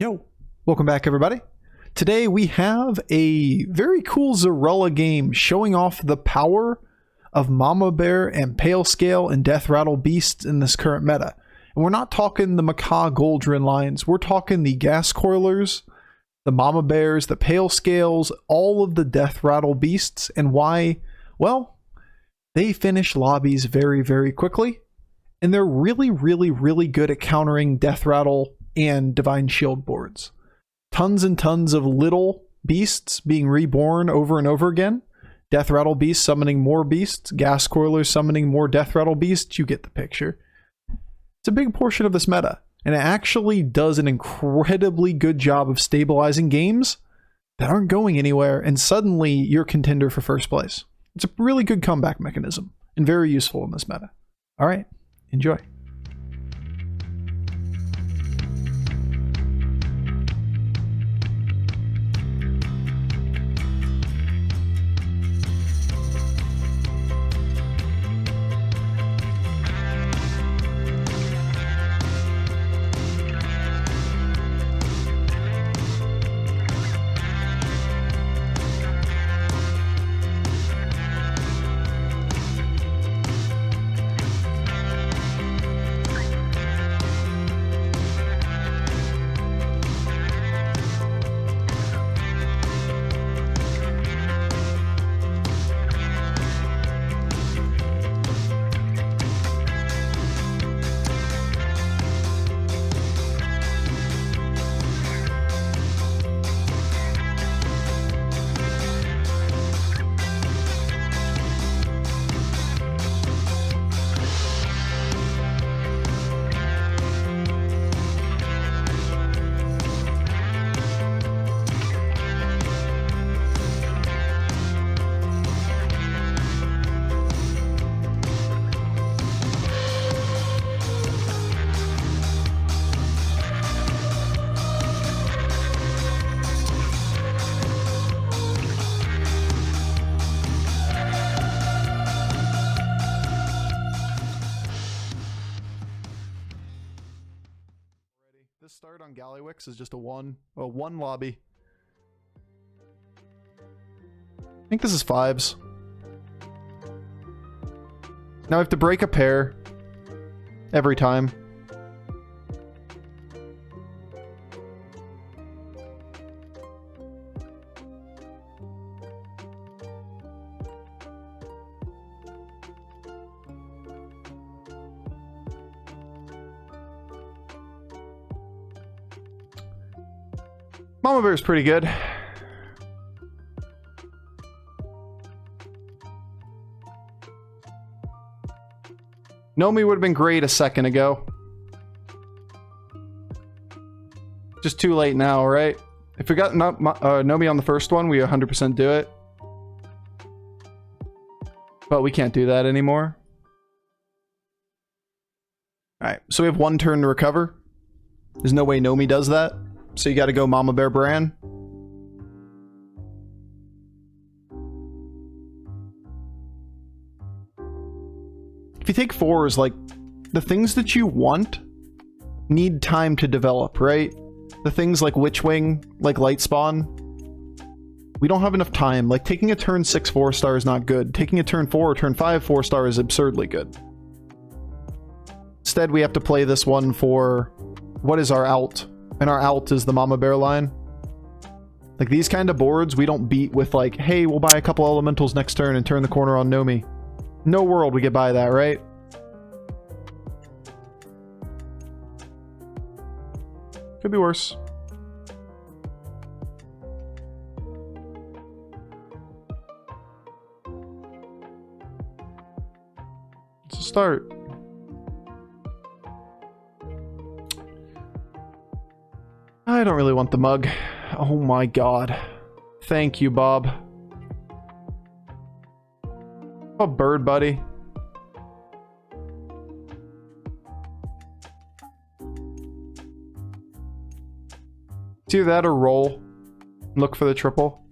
Yo, welcome back everybody. Today we have a very cool Zarella game showing off the power of Mama Bear and Pale Scale and Death Rattle beasts in this current meta. And we're not talking the Macaw Goldrin lines, we're talking the Gas Coilers, the Mama Bears, the Pale Scales, all of the Death Rattle beasts, and why, well, they finish lobbies very, very quickly. And they're really good at countering Death Rattle and Divine Shield boards. Tons and tons of little beasts being reborn over and over again. Death Rattle beasts summoning more beasts. Gas Coilers summoning more Death Rattle beasts. You get the picture. It's a big portion of this meta, and it actually does an incredibly good job of stabilizing games that aren't going anywhere, and suddenly you're contender for first place. It's a really good comeback mechanism, and very useful in this meta. Alright, enjoy. This start on Gallywix is just a one lobby. I think this is fives. Now I have to break a pair every time. Mama Bear is pretty good. Nomi would have been great a second ago. Just too late now, right? If we got Nomi on the first one, we 100% do it. But we can't do that anymore. Alright, so we have one turn to recover. There's no way Nomi does that. So you gotta go Mama Bear Bran. If you take fours, like, the things that you want need time to develop, right? The things like Witchwing, like Light Spawn, we don't have enough time. Like, taking a turn 6 4-star is not good. Taking a turn 4 or turn 5 4-star is absurdly good. Instead, we have to play this one for what is our alt? And our alt is the Mama Bear line. Like, these kind of boards, we don't beat with like, hey, we'll buy a couple elementals next turn and turn the corner on Nomi. No world we get by that, right? Could be worse. It's a start. I don't really want the mug. Oh my god. Thank you, Bob. Oh, bird, buddy. Do that or roll. Look for the triple.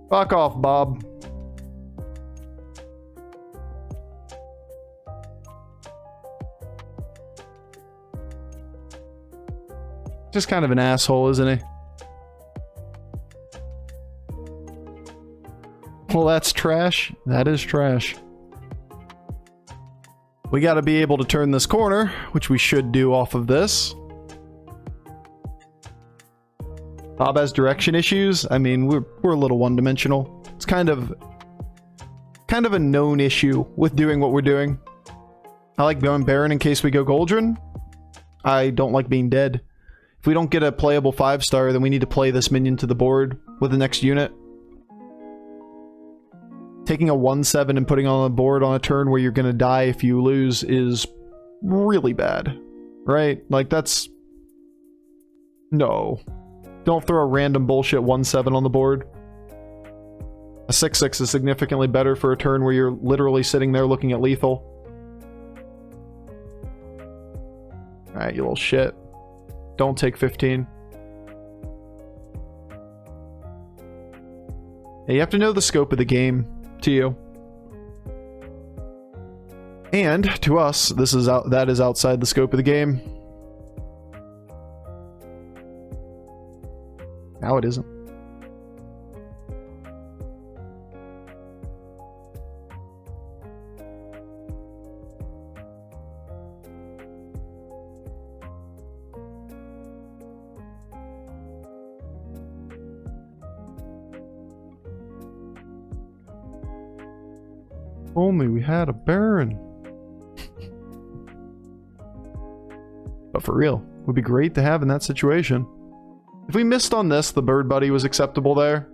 Fuck off, Bob. Just kind of an asshole, isn't he? Well, that's trash. That is trash. We got to be able to turn this corner, which we should do off of this. Bob has direction issues. I mean, we're a little one-dimensional. It's kind of a known issue with doing what we're doing. I like going Baron in case we go Goldrinn. I don't like being dead. If we don't get a playable 5-star, then we need to play this minion to the board with the next unit. Taking a 1/7 and putting on the board on a turn where you're gonna die if you lose is really bad. Right? Like, that's... No. Don't throw a random bullshit 1/7 on the board. A 6/6 is significantly better for a turn where you're literally sitting there looking at lethal. Alright, you little shit. Don't take 15. Yeah, you have to know the scope of the game, to you. And, to us, that is outside the scope of the game. Now it isn't. Only we had a Baron. But for real, would be great to have in that situation. If we missed on this, the Bird Buddy was acceptable there.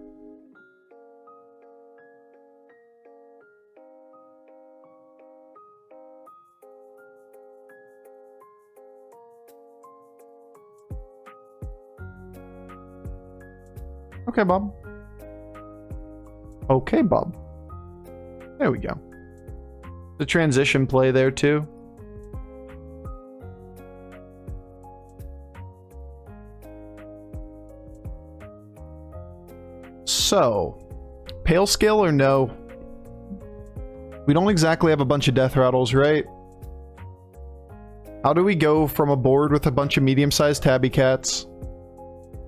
Okay, Bob. Okay, Bob. There we go. The transition play there, too. So, pale scale or no? We don't exactly have a bunch of death rattles, right? How do we go from a board with a bunch of medium-sized tabby cats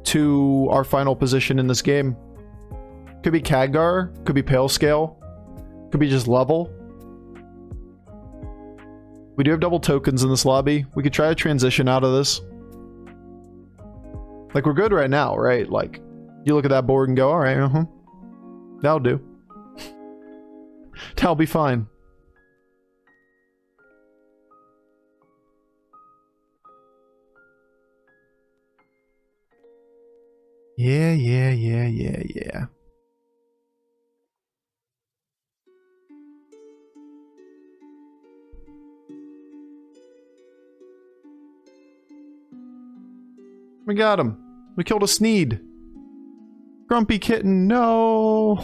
to our final position in this game? Could be Khadgar, could be pale scale, could be just level. We do have double tokens in this lobby. We could try to transition out of this. Like, we're good right now, right? Like, you look at that board and go, alright, that'll do. That'll be fine. Yeah. We got him. We killed a Sneed. Grumpy kitten, no!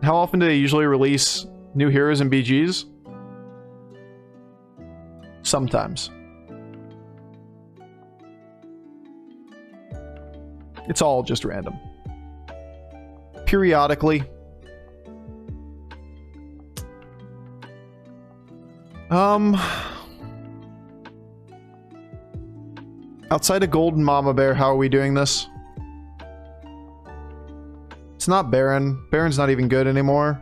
How often do they usually release new heroes and BGs? Sometimes. It's all just random. Periodically. Outside of Golden Mama Bear, how are we doing this? It's not Baron. Baron's not even good anymore.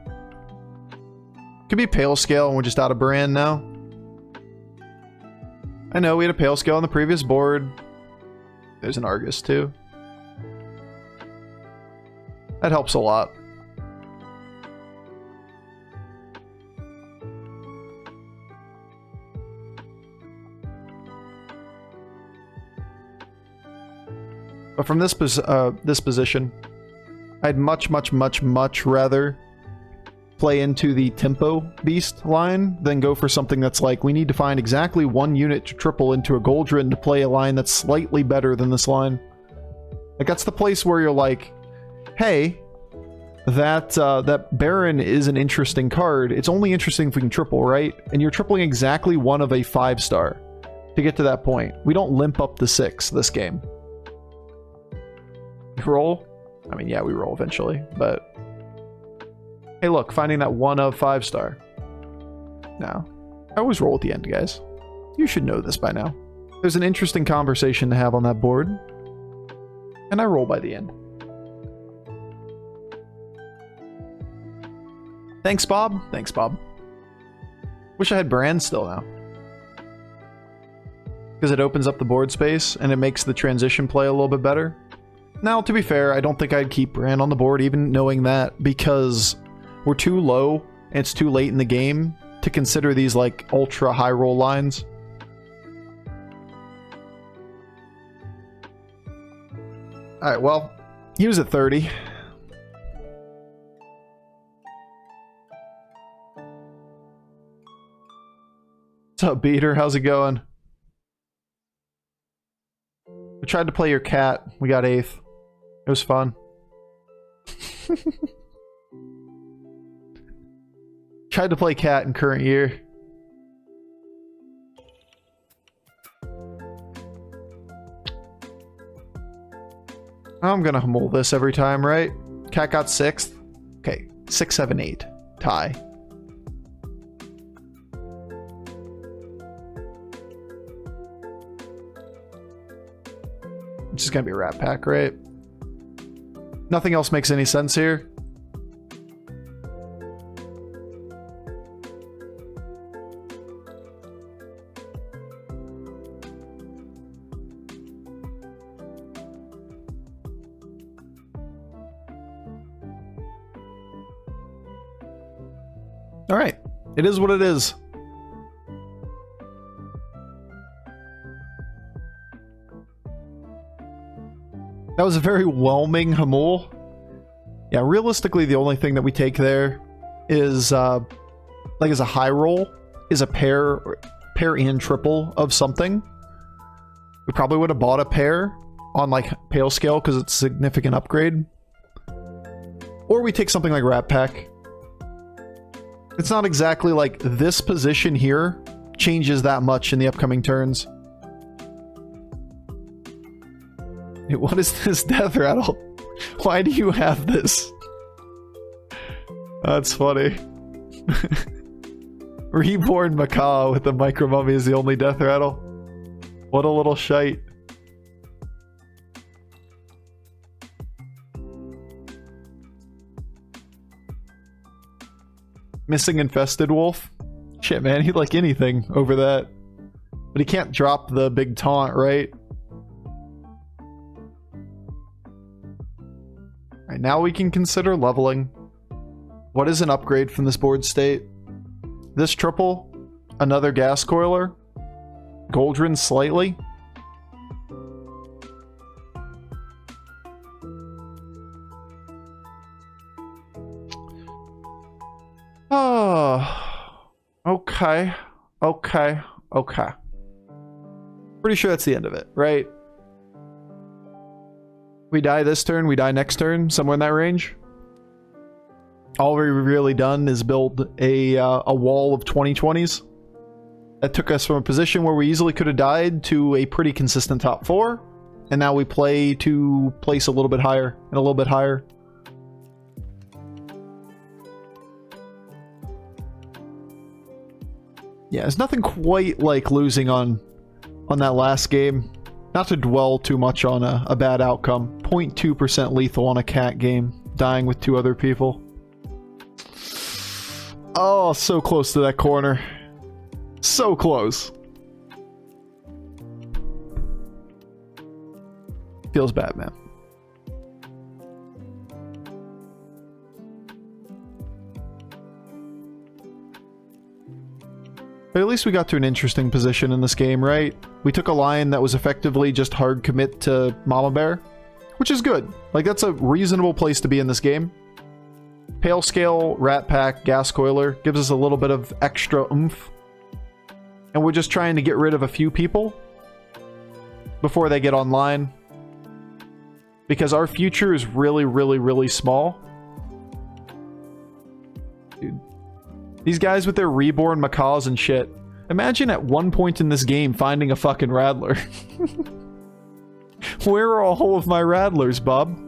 Could be Pale Scale and we're just out of brand now. I know, we had a Pale Scale on the previous board. There's an Argus too. That helps a lot. But from this position, I'd much rather play into the tempo beast line than go for something that's like, we need to find exactly one unit to triple into a Goldrinn to play a line that's slightly better than this line. Like, that's the place where you're like, hey, that Baron is an interesting card. It's only interesting if we can triple, right? And you're tripling exactly one of a 5-star to get to that point. We don't limp up the 6 this game. roll. I mean, yeah, we roll eventually, but... Hey, look, finding that 1 of 5 star. No. I always roll at the end, guys. You should know this by now. There's an interesting conversation to have on that board. And I roll by the end. Thanks, Bob. Thanks, Bob. Wish I had Brand still now. Because it opens up the board space and it makes the transition play a little bit better. Now, to be fair, I don't think I'd keep Brand on the board even knowing that, because we're too low and it's too late in the game to consider these like ultra high roll lines. Alright, well, he was at 30. What's up, Beater? How's it going? We tried to play your cat. We got 8th. It was fun. Tried to play cat in current year. I'm gonna humble this every time, right? Cat got 6th. Okay, 6, 7, 8. Tie. It's just gonna be a Rat Pack, right? Nothing else makes any sense here. All right, it is what it is. That was a very whelming Hamul. Yeah, realistically, the only thing that we take there is, like as a high roll, is a pair and triple of something. We probably would have bought a pair on like Pale Scale because it's a significant upgrade. Or we take something like Rat Pack. It's not exactly like this position here changes that much in the upcoming turns. What is this death rattle? Why do you have this? That's funny. Reborn Macaw with the micro mummy is the only death rattle. What a little shite. Missing infested wolf? Shit, man, he'd like anything over that. But he can't drop the big taunt, right? Alright, now we can consider leveling. What is an upgrade from this board state? This triple, another gas coiler, Goldrin slightly. Oh, okay, okay, okay. Pretty sure that's the end of it, right? We die this turn, we die next turn, somewhere in that range. All we've really done is build a wall of 2020s. That took us from a position where we easily could have died to a pretty consistent top 4. And now we play to place a little bit higher and a little bit higher. Yeah, there's nothing quite like losing on that last game. Not to dwell too much on a bad outcome. 0.2% lethal on a cat game. Dying with 2 other people. Oh, so close to that corner. So close. Feels bad, man. But at least we got to an interesting position in this game, right? We took a line that was effectively just hard commit to Mama Bear, which is good. Like, that's a reasonable place to be in this game. Pale Scale, Rat Pack, Gas Coiler gives us a little bit of extra oomph. And we're just trying to get rid of a few people before they get online. Because our future is really, really, really small. Dude. These guys with their reborn macaws and shit. Imagine at one point in this game finding a fucking Rattler. Where are all of my Rattlers, Bob?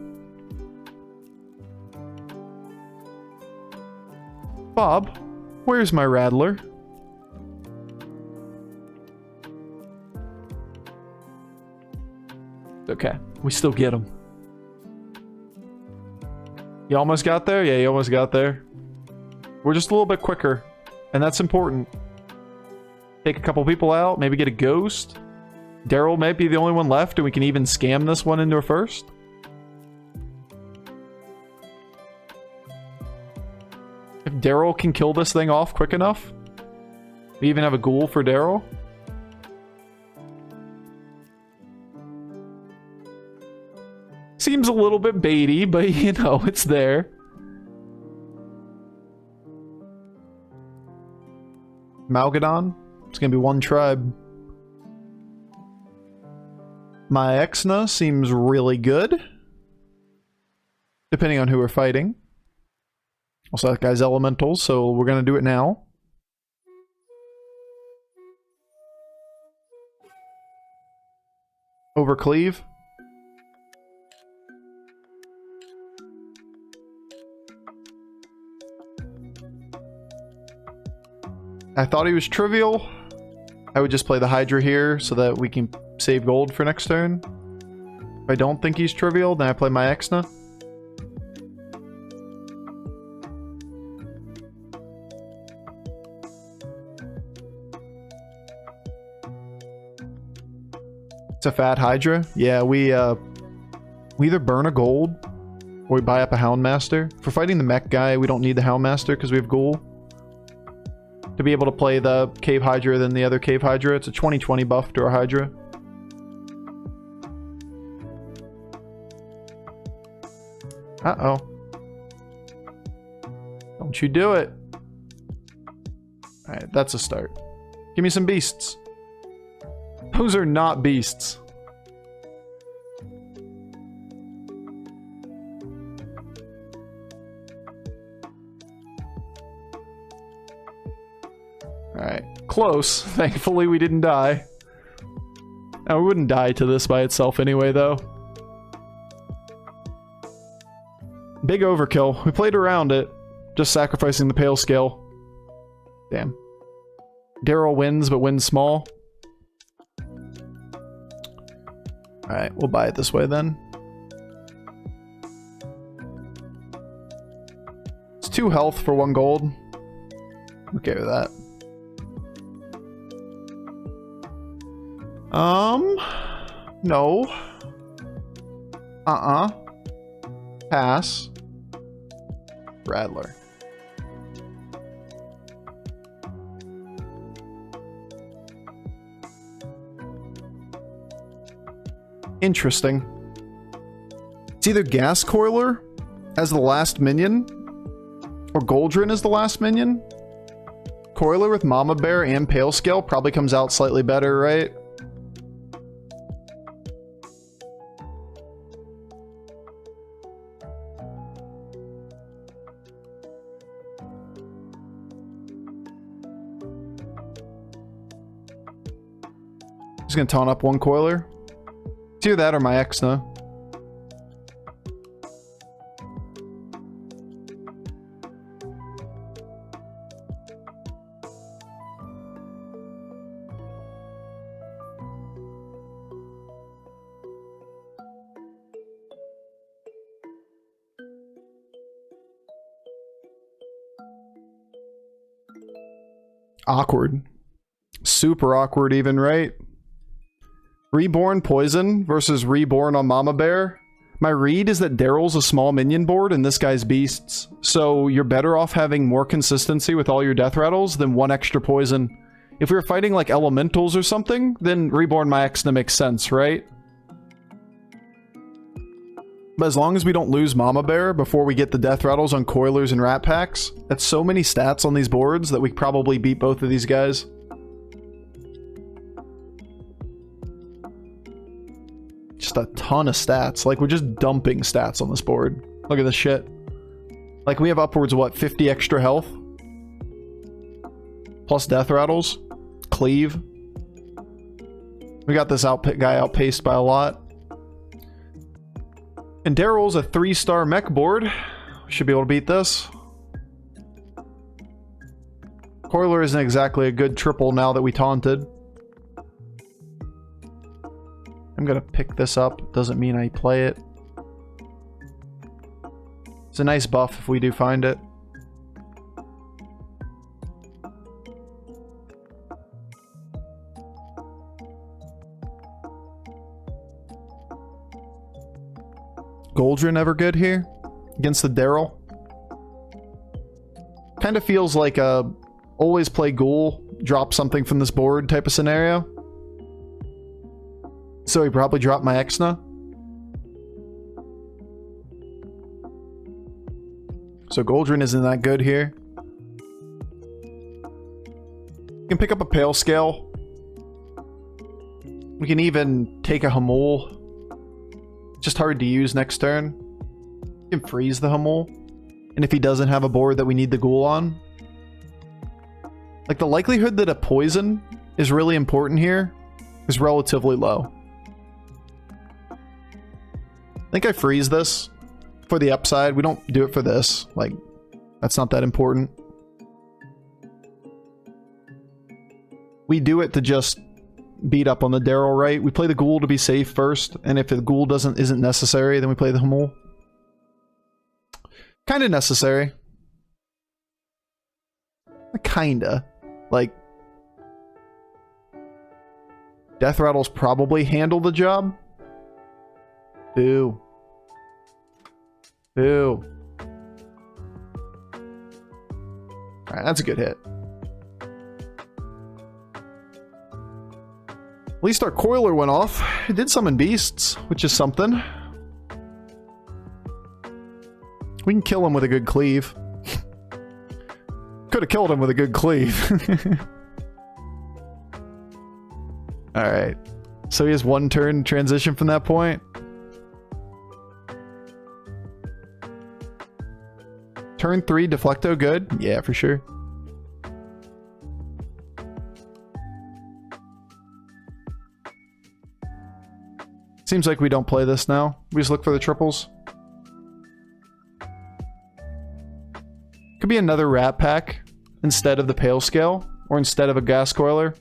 Bob, where's my Rattler? Okay, we still get him. You almost got there? Yeah, you almost got there. We're just a little bit quicker, and that's important. Take a couple people out, maybe get a ghost. Daryl might be the only one left, and we can even scam this one into a first. If Daryl can kill this thing off quick enough. We even have a ghoul for Daryl. Seems a little bit baity, but you know, it's there. Malgadon. It's gonna be one tribe. My Exna seems really good. Depending on who we're fighting. Also, that guy's elementals, so we're gonna do it now. Overcleave. I thought he was trivial. I would just play the Hydra here so that we can save gold for next turn. If I don't think he's trivial, then I play my Exna. It's a fat Hydra. Yeah, we either burn a gold or we buy up a Houndmaster. For fighting the mech guy, we don't need the Houndmaster because we have Ghoul. To be able to play the Cave Hydra than the other Cave Hydra. It's a 20/20 buff to our Hydra. Uh-oh. Don't you do it. Alright, that's a start. Give me some beasts. Those are not beasts. Alright, close. Thankfully we didn't die. Now, we wouldn't die to this by itself anyway, though. Big overkill. We played around it. Just sacrificing the pale scale. Damn. Daryl wins, but wins small. Alright, we'll buy it this way then. It's 2 health for 1 gold. Okay with that. No. Pass. Rattler. Interesting. It's either Gas Coiler as the last minion, or Goldrin as the last minion. Coiler with Mama Bear and Pale Scale probably comes out slightly better, right? Just gonna taunt up 1 Coiler. It's either that or my Exna. Awkward. Super awkward even, right? Reborn Poison versus Reborn on Mama Bear. My read is that Daryl's a small minion board and this guy's beasts. So you're better off having more consistency with all your death rattles than 1 extra poison. If we were fighting like elementals or something, then Reborn my Exna makes sense, right? But as long as we don't lose Mama Bear before we get the death rattles on Coilers and Rat Packs, that's so many stats on these boards that we probably beat both of these guys. Just a ton of stats. Like, we're just dumping stats on this board. Look at this shit. Like, we have upwards of, what, 50 extra health? Plus death rattles. Cleave. We got this guy outpaced by a lot. And Daryl's a 3-star mech board. Should be able to beat this. Coiler isn't exactly a good triple now that we taunted. I'm gonna pick this up. Doesn't mean I play it. It's a nice buff if we do find it. Goldrin ever good here? Against the Daryl? Kind of feels like a always play Ghoul, drop something from this board type of scenario. So he probably dropped my Exna. So Goldrin isn't that good here. We can pick up a Pale Scale. We can even take a Hamul. Just hard to use next turn. We can freeze the Hamul. And if he doesn't have a board that we need the Ghoul on. Like the likelihood that a poison is really important here is relatively low. I think I freeze this for the upside. We don't do it for this. Like, that's not that important. We do it to just beat up on the Daryl, right? We play the Ghoul to be safe first, and if the Ghoul isn't necessary, then we play the Hamul. Kinda necessary. Kinda. Like, Death Rattles probably handle the job. Boo. Boo. Alright, that's a good hit. At least our Coiler went off. It did summon beasts, which is something. We can kill him with a good cleave. Could have killed him with a good cleave. Alright. So he has one turn transition from that point. Turn 3, Deflecto, good? Yeah, for sure. Seems like we don't play this now. We just look for the triples. Could be another Rat Pack instead of the Pale Scale, or instead of a Gas Coiler.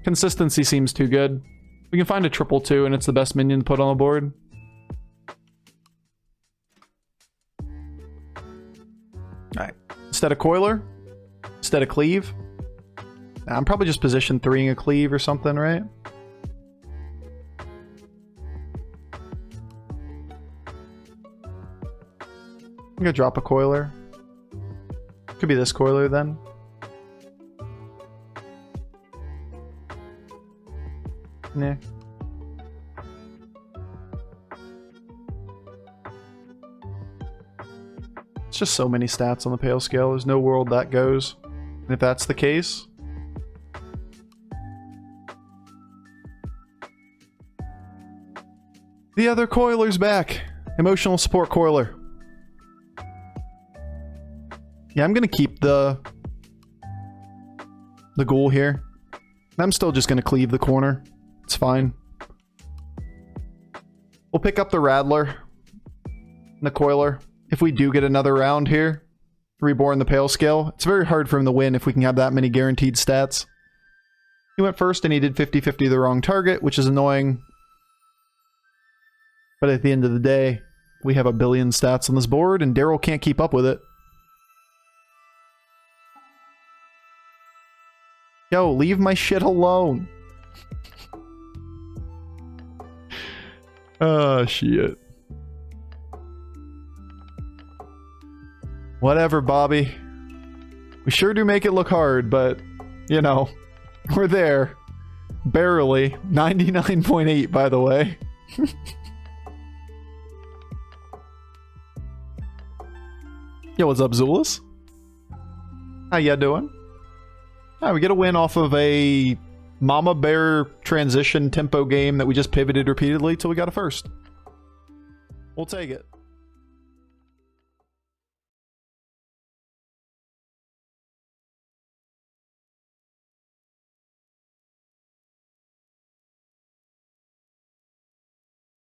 Consistency seems too good. We can find a triple too, and it's the best minion to put on the board. Alright. Instead of Coiler, instead of Cleave. I'm probably just position 3ing a Cleave or something, right? I'm gonna drop a Coiler. Could be this Coiler then. Nah. It's just so many stats on the Pale Scale. There's no world that goes. And if that's the case... The other Coiler's back! Emotional support Coiler. Yeah, I'm gonna keep the Ghoul here. I'm still just gonna cleave the corner. It's fine. We'll pick up the Rattler and the Coiler. If we do get another round here, Reborn the Pale Scale, it's very hard for him to win if we can have that many guaranteed stats. He went first and he did 50-50 the wrong target, which is annoying. But at the end of the day, we have a billion stats on this board and Daryl can't keep up with it. Yo, leave my shit alone. Oh, shit. Whatever, Bobby. We sure do make it look hard, but, you know, we're there. Barely. 99.8, by the way. Yo, what's up, Zulus? How ya doing? Ah, we get a win off of a Mama Bear transition tempo game that we just pivoted repeatedly till we got a first. We'll take it.